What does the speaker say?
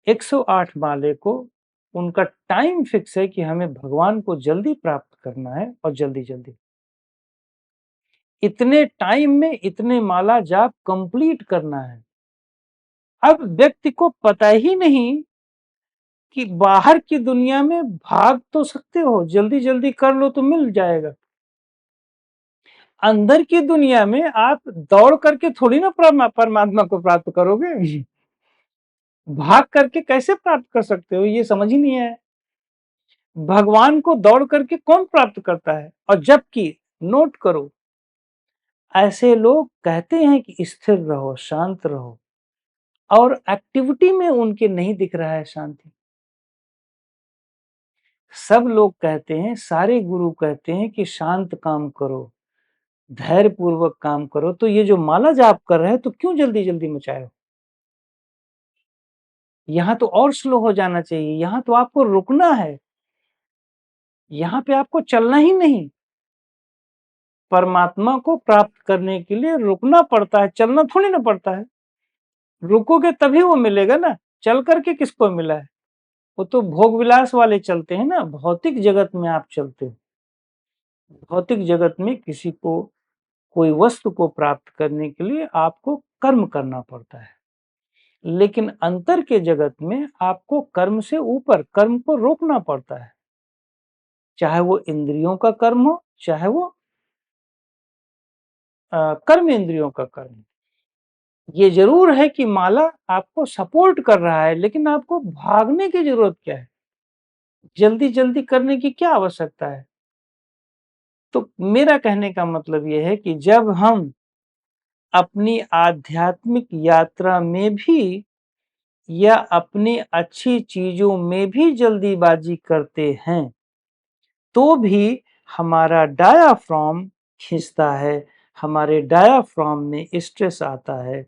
108 माले को उनका time fix है कि हमें भगवान को जल्दी प्राप्त करना है और जल्दी-जल्दी। इतने टाइम में इतने माला जाप कंप्लीट करना है। अब व्यक्ति को पता ही नहीं कि बाहर की दुनिया में भाग तो सकते हो, जल्दी-जल्दी कर लो तो मिल जाएगा। अंदर की दुनिया में आप दौड़ करके थोड़ी ना परमात्मा को प्राप्त करोगे। भाग करके कैसे प्राप्त कर सकते हो, ये समझ ही नहीं आया। भगवान को दौड़ करके कौन प्राप्त करता है? और जबकि नोट करो, ऐसे लोग कहते हैं कि स्थिर रहो, शांत रहो, और एक्टिविटी में उनके नहीं दिख रहा है शांति। सब लोग कहते हैं, सारे गुरु कहते हैं कि शांत काम करो, धैर्य पूर्वक काम करो, तो ये जो माला जाप कर रहे हैं तो क्यों जल्दी-जल्दी मचाए हो? यहाँ तो और स्लो हो जाना चाहिए, यहाँ तो आपको रुकना है, यहाँ पे आपको चलना ही नहीं। परमात्मा को प्राप्त करने के लिए रुकना पड़ता है, चलना थोड़ी ना पड़ता है। रुकोगे तभी वो मिलेगा ना, चल करके किसको मिला है? वो तो भोग विलास वाले चलते हैं ना, भौतिक जगत में आप चलते हो। भौतिक जगत में किसी को कोई वस्तु को प्राप्त करने के लिए आपको कर्म करना पड़ता है। लेकिन अंतर के जगत में आपको कर्म से ऊपर कर्म को रोकना पड़ता है। चाहे वो इंद्रियों का कर्म हो, चाहे वो कर्म इंद्रियों का कर्म। ये ज़रूर है कि माला आपको सपोर्ट कर रहा है, लेकिन आपको भागने की ज़रूरत क्या है? जल्दी-जल्दी करने की क्या आवश्यकता है? तो मेरा कहने का मतलब ये है कि जब हम अपनी आध्यात्मिक यात्रा में भी या अपनी अच्छी चीज़ों में भी जल्दीबाजी करते हैं, तो भी हमारा डायाफ्राम खिंचता है, हमारे डायाफ्राम में स्ट्रेस आता है।